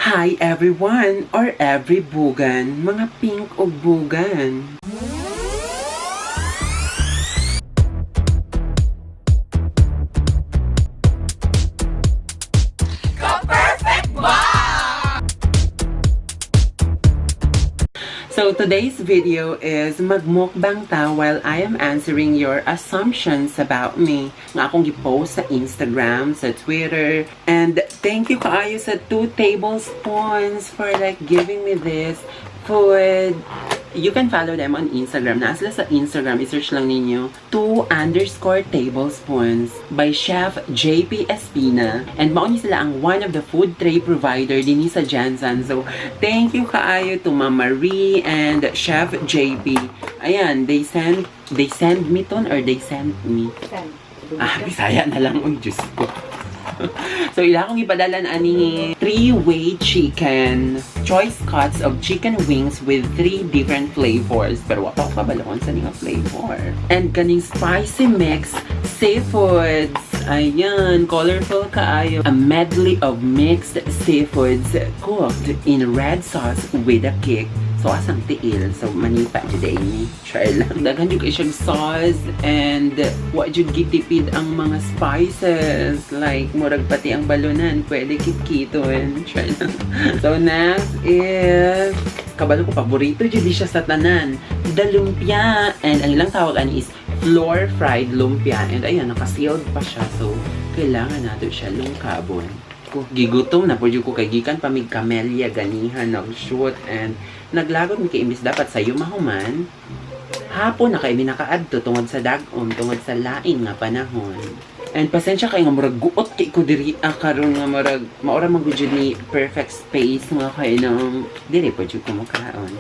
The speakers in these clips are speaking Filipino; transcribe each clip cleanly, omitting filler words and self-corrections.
Hi everyone or every bugan, mga pink o bugan. So today's video is magmukbang ta while I am answering your assumptions about me nga akong gipost sa Instagram, sa Twitter. And thank you kaayo sa 2 tablespoons for like giving me this food. You can follow them on Instagram. Nasa sa Instagram, i-search lang ninyo 2_tablespoons by Chef JP Espina. And mauni sila ang one of the food tray provider din sa Jansan. So, thank you kaayo to Mama Marie and Chef JP. Ayan, they send me ton or they sent me? Send. Bisaya na lang. Uy, Diyos ko. So, ila akong ipadala na ani 3-way chicken. Choice cuts of chicken wings with 3 different flavors. Pero wala ko kabalakon sa nga flavor. And kaning spicy mix seafoods. Ayan, colorful kaayo. A medley of mixed seafoods cooked in red sauce with a kick. So, asang tiil. So, manipa today ni. Try lang. Daghan yung siyang sauce and what yung gitipid ang mga spices. Like, murag pati ang balunan. Pwede kit-kiton. Try lang. So, next is kabalo ko, paborito dyan di siya sa tanan. The lumpia. And ang ilang tawag ani is floor fried lumpia. And ayan, nakasealed pa siya. So, kailangan natin siya lungkabon. Gigutom na po ko kay gikan pamig camellia ganihan nag-shoot and naglagot mi kay imbis dapat sayo mahuman hapon na kay mi nakaadto tungod sa dag-on tungod sa lain nga panahon. And pasensya kay nga murag guot kay ko diri karon nga murag maura man gud ni perfect space nga kay nang diri po jud ko makaon.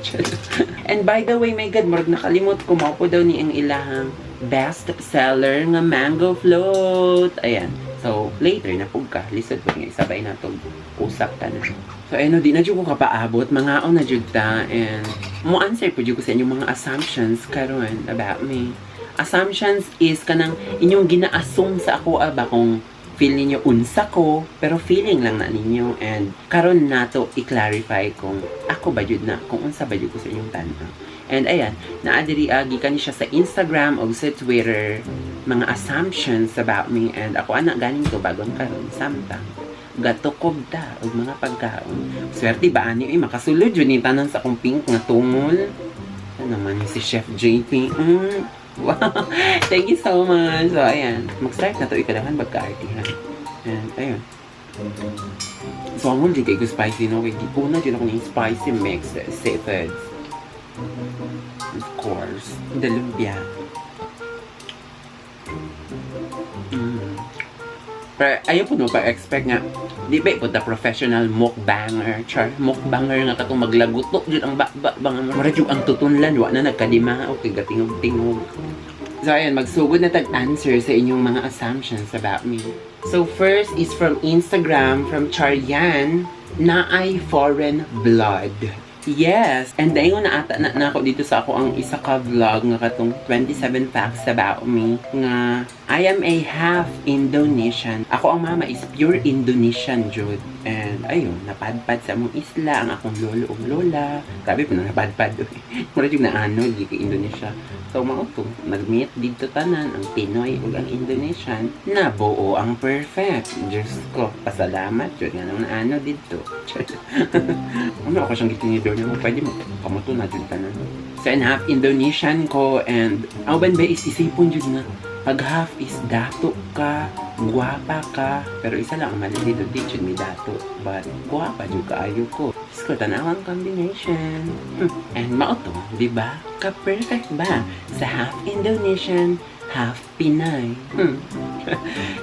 And by the way, my god, murag nakalimot ko mao po daw ni ang ilahang best seller nga mango float. Ayan. So, later na po ka. Lisod po nga. Isabay na itong usap ka na. So, ayun, di na dyan ko kapaabot. Mga na dyan ta. And, mo answer po dyan ko sa inyong mga assumptions karon about me. Assumptions is kanang inyong gina-assume sa ako ba kung feel ninyo unsa ko, pero feeling lang na ninyo. And, karon na to i-clarify kung ako ba dyan na, kung unsa ba dyan ko sa inyong tanong. And ayan, naadiri gikan siya sa Instagram o sa Twitter, mga assumptions about me. And ako anak ganing to bagon karon samtang gatukob ta og mga pagkaon. Swerte ba ani makasulod yun ni tanan sa akong pink nga tungol. Ano naman si Chef JP. Wow. Thank you so much. So ayan, mag-start na to ikadahan pagka-artihan. And ayun. So amon di kay ko spicy no kay gipuna jud ako ng spicy mix seafoods. Of course, the lumpia. Pero ayaw po no pa-expect nga di ba po ta professional mukbanger, mukbanger nga katong maglaguto jud ang bang mura jud ang tutunlan wa na nagkadima o kay gatingog-tingog. So ayan, magsugod na tag-answer sa inyong mga assumptions about me. So first is from Instagram from Charyan na ay foreign blood. Yes, and dayon na ata na ako dito sa ako ang isa ka vlog nga katong 27 facts about me nga I am a half Indonesian. Ako ang mama is pure Indonesian jud. And ayun, napadpad sa among isla ang akong lolo o lola. Grabe po na napadpad. Mura jud na ano di kay Indonesia. So mao to, nag-meet dito tanan ang Pinoy ug ang Indonesian na buo ang perfect. Diyos ko, pasalamat jud nga nang ano dito. Ano ako siyang gitinidor na mo pwede mo kamuto na jud tanan. So and half Indonesian ko and awan ba is isipon jud nga pag half is dato ka, guwapa ka, pero isa lang ang mali dito, di jud mi dato, but guwapa jud kaayo ko. Isko tanawang combination. And mao to, di ba? Ka-perfect ba sa half Indonesian, half Pinay?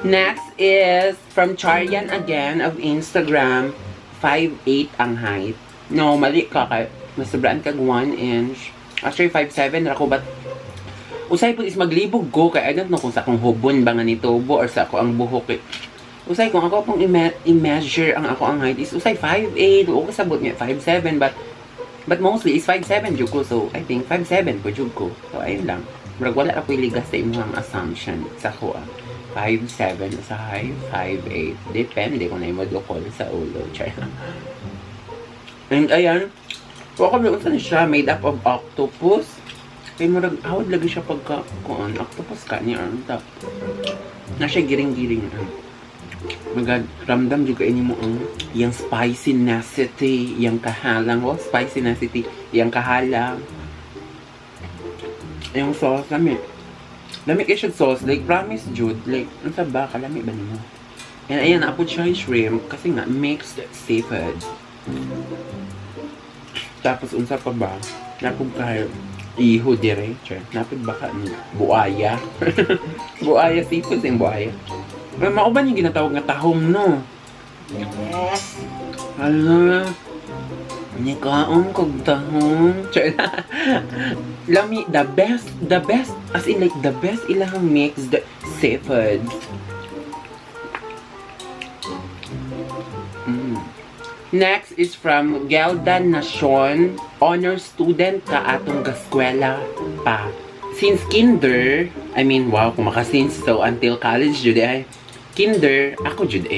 Next is from Charyan again of Instagram. 5'8" ang height. No, mali ka kay masobraan kag 1 inch. Actually 5'7" rako but usay po is maglibog ko kay I don't know kung sa akong hubon ba nga nitubo or sa ako ang buhok. Usay kung ako pong i-measure ang ako ang height is usay 5'8" o kasabot niya 5'7" but mostly is 5'7" jud ko. So I think 5'7" po jud ko. So ayun lang. Murag wala ako iligas sa imong assumption sa ko 5'7" sa height, 5'8". Depende kung na imodukol sa ulo. And ayan, wako may unsa ni siya, made up of octopus. Kay murag hawad lagi siya pagka kuan octopus ka niya tap. Na siya giring-giring. Magad ramdam juga ini mo ang yang spicinessity, yang kahalang, spicinessity, yang kahalang. Yung sauce lami. Lami kay siya sauce, like promise Jude, like unsa ba kalami ba nimo? And ayan, napod siya yung shrimp kasi nga mixed seafood. Tapos unsa pa ba? Napod kayo iho dire, napod baka ni buaya. Buaya seafood yung buaya. Pero mauban yung ginatawag nga tahong, no? Yes. Hala. Nikaon kog tahong. Lami, the best, as in like the best ilang mixed seafood. Next is from Gelda Nation, honor student ka atong gaskwela pa. Since kinder, I mean, wow, kung maka-since, so until college, jud ay. Kinder, ako jud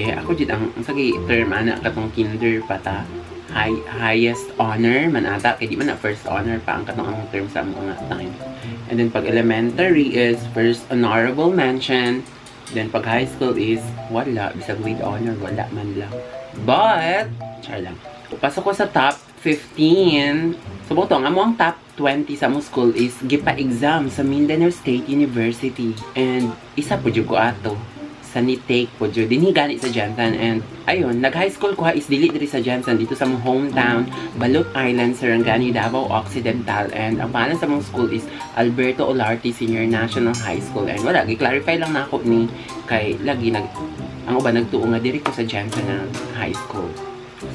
ang, sagi term, ana, katong kinder pa ta. Highest honor, man ata, kaya di man na first honor pa, ang katong ang term sa mga time. And then pag elementary is first honorable mention. Then pag high school is, wala, bisag with honor, wala man lang. But, char lang. Pasok ko sa top 15. So, butong, ang top 20 sa mo school is gipa-exam sa Mindanao State University. And, isa po dyan ko ato. Sa ni-take po dyan. Dinhi gani sa Jansan. And, ayun, nag-high school ko ha is dili diri sa Jansan. Dito sa mong hometown, Balot Island, Sarangani, Davao Occidental. And, ang pangalan sa mong school is Alberto Olarte Senior National High School. And, wala, gi-clarify lang na ako ni kay lagi ang uban nagtuo nga diri ko sa Jansen na high school.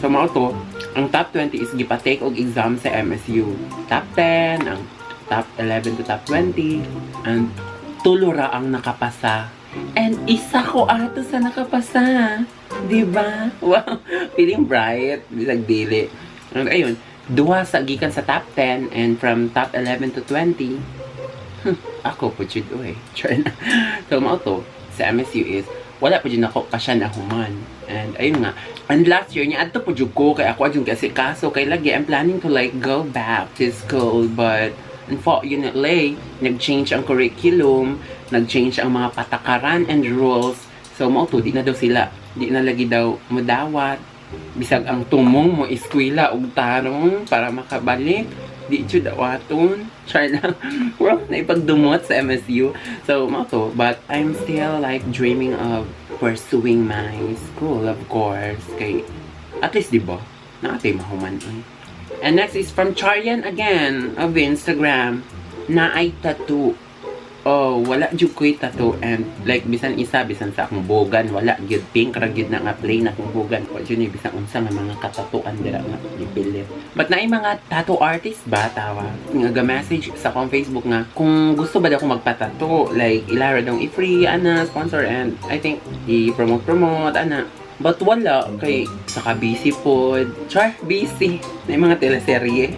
So mao to, ang top 20 is gipa-take og exam sa MSU. Top 10, ang top 11 to top 20, and tulo ra ang nakapasa. And isa ko ato sa nakapasa. Diba? Wow, feeling bright, bisag dili. And ayun, duha sa gikan sa top 10 and from top 11 to 20. Ako po jud oy. So mao to sa MSU is wala po dyan ako pa siya nahuman. And ayun nga. And last year niya, adto po dyan ko, kaya ako dyan kasi kaso, kay lagi, I'm planning to like go back to school, but unfortunately, nag-change ang curriculum, nag-change ang mga patakaran and rules. So, mauto, di na daw sila, di na lagi daw madawat. Bisag ang tumong mo, iskwila, ug tarong, para makabalik. Di siya dawaton. Char lang. Well, naipagdumot sa MSU. So, mauto, but I'm still like dreaming of pursuing my school, of course. Kay, at least, di ba? Naatay mahuman. And next is from Charian again, of Instagram, na ay tattoo. Oh, wala jud ko'y tattoo. And like, bisan isa, bisan sa akong bogan, wala gyud pink, ra gyud na nga plain akong bogan. Wa jud ni bisan unsa nga mga katatuan dira nga gipilit. But naay mga tattoo artist ba tawa? Nga ga-message sa akong Facebook nga kung gusto ba daw akong magpa-tattoo, like ilara daw i-free ana sponsor, and I think i-promote ana. But wala, kay saka busy pod. Char, busy. May mga teleserye.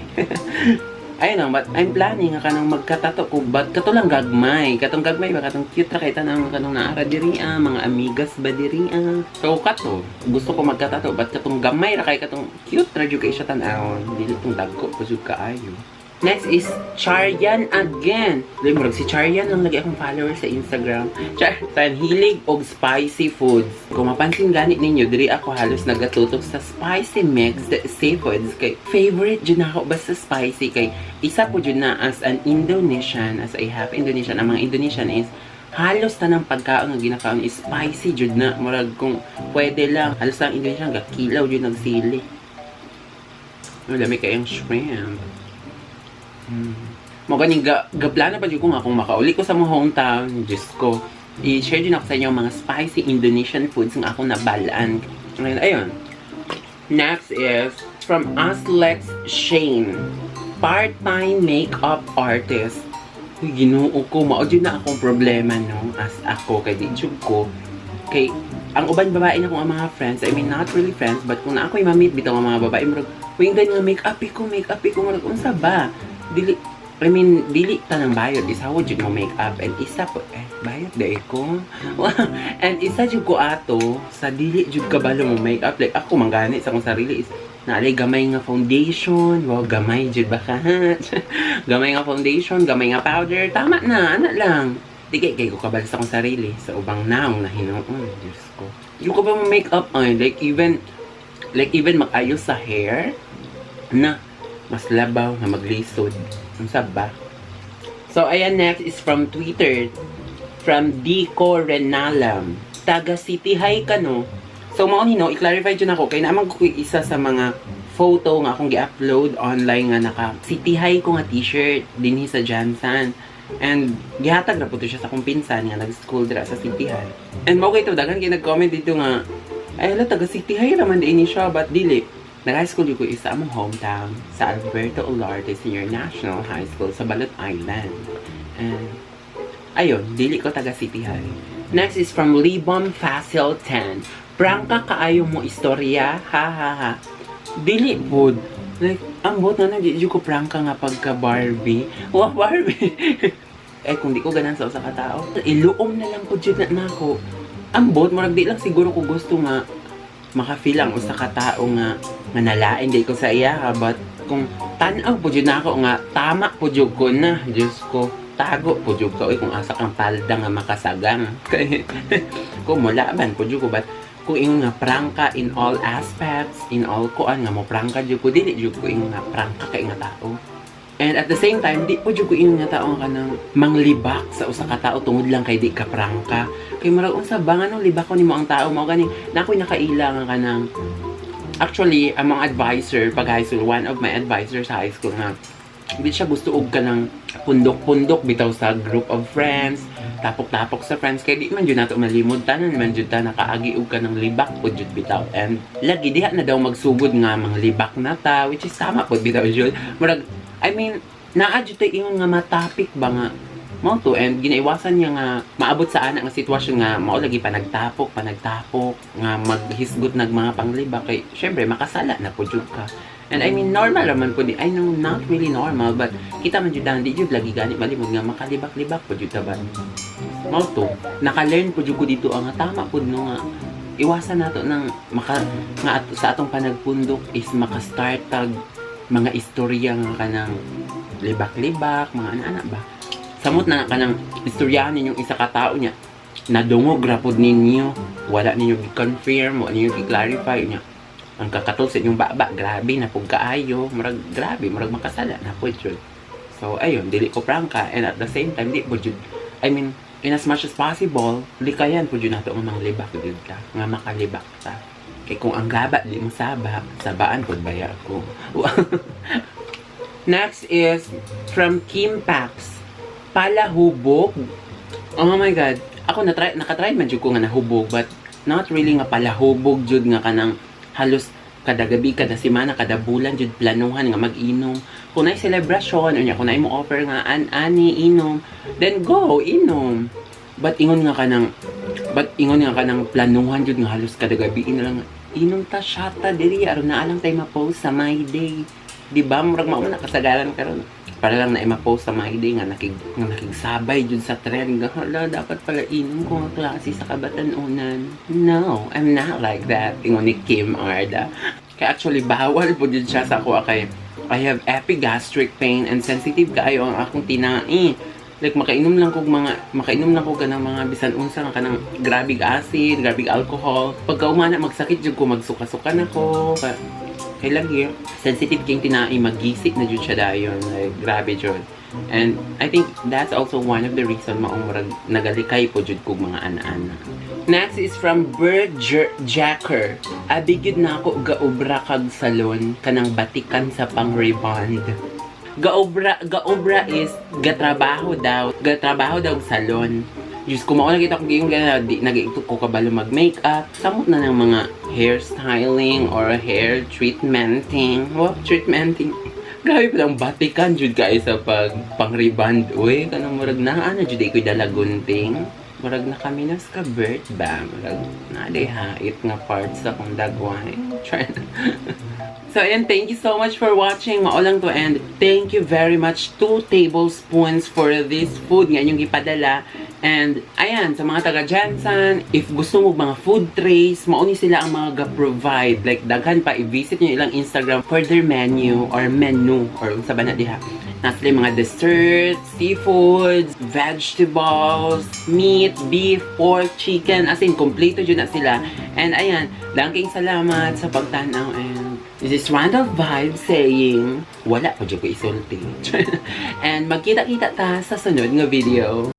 Ayun lang, but I'm planning nga kanang magkatato ko, but kato lang gagmay. Katong gagmay ba, katong cute ra kay tanang kanong naara diri mga amigas ba diri So kato, gusto ko magkatato, but katong gamay ra kay katong cute ra jud kay siya tan-awon. Dili tong dagko pa jud kaayo. Next is Charian again. Limurag si Charian lang lagi akong follower sa Instagram. Hilig og spicy foods. Kung mapansin ganit ninyo, diri ako halos nagatutok sa spicy mixed seafoods. Kay favorite dyan ako basta spicy. Kay isa po dyan na as an Indonesian, as a half Indonesian. Ang mga Indonesian is halos tanang pagkaon nga ginakaon is spicy jud na. Murag kung pwede lang. Halos ang Indonesian gakilaw jud nagsili. Dami kayong shrimp. Mo ganing gaplana pa jud ko nga kung makauli ko sa mong hometown, Diyos ko. I-share din ako sa inyo mga spicy Indonesian foods nga ako nabalaan. And ayun. Next is from Aslex Shane, part-time makeup artist. Uy, Ginoo ko, mao jud na akong problema no as ako kay di jud ko kay ang uban babae na kong mga friends, I mean not really friends, but kung na ako'y mamit bitaw ang mga babae murag, uy, ganyan nga make up ko murag unsa ba? Dili I mean, dili ta ng bayad. Isa ko jud mo make-up. And isa po, bayad dahil ko. And isa jud ko ato, sa dili jud kabalo mo make-up. Like, ako manggani sa akong sarili is, naalay gamay nga foundation. Wow, gamay jud ba ka? Gamay nga foundation, gamay nga powder. Tama na, ana lang. Di kay ko kabalo sa akong sarili. Sa ubang naong na hinoon. Diyos ko. Yung ko ba mo make-up ay, like even mag-ayos sa hair, na, mas labaw nga maglisod. Ang saba. So, ayan, next is from Twitter. From Dico Renalam. Taga City High ka, no? So, maon hino, i-clarify dyan ako. Kaya naman ko isa sa mga photo nga akong gi-upload online nga naka City High ko nga t-shirt dinhi sa Jansan. And gihatag na po to siya sa kong pinsan nga nag-school dira sa City High. And mo kayo dagan kay nag-comment dito nga, ay ala, taga City High raman din ni siya, but dili. Nag-high school ko isa among hometown sa Alberto Olarte Senior National High School sa Balot Island. And, ayun, dili ko taga City High. Next is from Libom Facil 10. Prangka kaayo mo istorya, ha ha ha. Dili pod. Like, ang bot na di ko prangka nga pagka Barbie. Wah, Barbie. Kung di ko ganan sa usa ka tao, iluom na lang po dyan na ako. Ang bot, marag di lang siguro ko gusto nga maka-feel ang usa ka tao nga nalain di ko sa iya ha, but kung tanaw po dyan ako nga tama po dyan ko na, Diyos ko, tago po dyan ko, kung asa kang palda nga makasagang. Kung mulaban po dyan ko, but kung yung nga prangka in all aspects, in all kuan nga mo prangka dyan ko, dili dyan ko yung nga prangka kay nga tao. And at the same time, di po dyan ko yung nga tao nga kanang manglibak sa usa ka tao tungod lang kay di ka prangka. Kay marag unsa ba nga nung libak ko ni mo ang tao mo ganing na ako'y nakailangan ka ng actually among advisor pag high school, one of my advisors sa high school nga hindi siya gusto og ka ng pundok-pundok bitaw sa group of friends, tapok-tapok sa friends kay di man jud nato malimod tanan man jud ta nakaagi og ka ng libak pud jud bitaw. And lagi diha na daw magsugod nga mga libak na ta, which is tama pud bitaw jud. Murag I mean naa jud tay ingon nga matapik ba nga mao to, and ginaiwasan niya nga maabot sa ana nga sitwasyon nga mao lagi panagtapok nga maghisgot nag mga panglibak kay syempre makasala na pud jud ka. And I mean normal naman pud, I know not really normal, but kita man jud di jud lagi gani malimod nga makalibak-libak pud jud ta ba. Mao to, naka-learn pud jud ko dito ang tama pud no nga iwasan nato ng sa atong panagpundok is maka-start tag mga istorya nga kanang libak-libak, mga ana-ana ba. Samot na kanang istoryahan ninyong isa ka tao niya. Nadungog rapod ninyo. Wala ninyo i-confirm, wala ninyo i-clarify niya. Ang kakatol sa inyong baba, grabe na pug kaayo. Marag grabe, marag makasala na po jud. So ayun, dili ko prangka, and at the same time di po jud. I mean, in as much as possible, likayan po jud nato ang mga libak jud ka, nga makalibak ta. Kay kung ang gaba di mo sabaan pud baya ko. Next is from Kim Pax. Palahubog. Oh my god. Ako nakatry man jud ko nga nahubog, but not really nga palahubog jud nga kanang halos kada gabi, kada semana, kada bulan jud planuhan nga mag-inom. Kung nay celebration unya, kung nay mo offer nga ani inom, then go inom. But ingon nga kanang planuhan jud nga halos kada gabi na lang inom ta shata diri aron na alang tay ma-post sa my day. Di ba murag mao na kasagaran karon para lang na i-post sa my day nga nakigsabay jud sa trend nga hala dapat pala inom ko nga klase sa kabatan-unan. No, I'm not like that. Ingon ni Kim Arda. Kaya actually bawal po jud siya sa ako kay I have epigastric pain and sensitive kaayo ang akong tinai. Like makainom lang kog kanang mga bisan unsa nga kanang grabig acid, grabig alcohol. Pagka umana magsakit jud ko, magsuka-suka na ko. Kay lagi sensitive king tinai, magisik na jud siya dayon, like grabe jud. And I think that's also one of the reason maong nagalikay po jud kog mga ana-ana. Next is from Berg Jacker. Abi gyud na ako gaobra kag salon kanang batikan sa pang-rebond. Gaobra is gatrabaho daw salon. Diyos ko, mauna kita kung gayong gano'n, di nag-iikot ko kabalo mag-makeup. Samot na ng mga hairstyling or hair treatmenting. Wow, treatmenting. Grabe pa lang batikan, jud ka isa pag pang-rebond. Uy, kanang murag na, jud ko'y dalagunting. Murag na kami na sa birth ba? Murag na hait nga parts sa kong dagway. Try na. So, ayan, thank you so much for watching. Maulang to, and thank you very much. 2 tablespoons for this food nga yung ipadala. And, ayan, sa mga taga Jansan, if gusto mo mga food trays, mauni sila ang mga provide. Like, daghan pa, i-visit nyo ilang Instagram for their menu, or sa bana diha. Nasa yung mga desserts, seafoods, vegetables, meat, beef, pork, chicken. As in, kompleto dyan na sila. And ayan, langking salamat sa pagtanaw. And this is Randall Vibe saying, wala pa dyan ko isulti. And magkita-kita ta sa sunod nga video.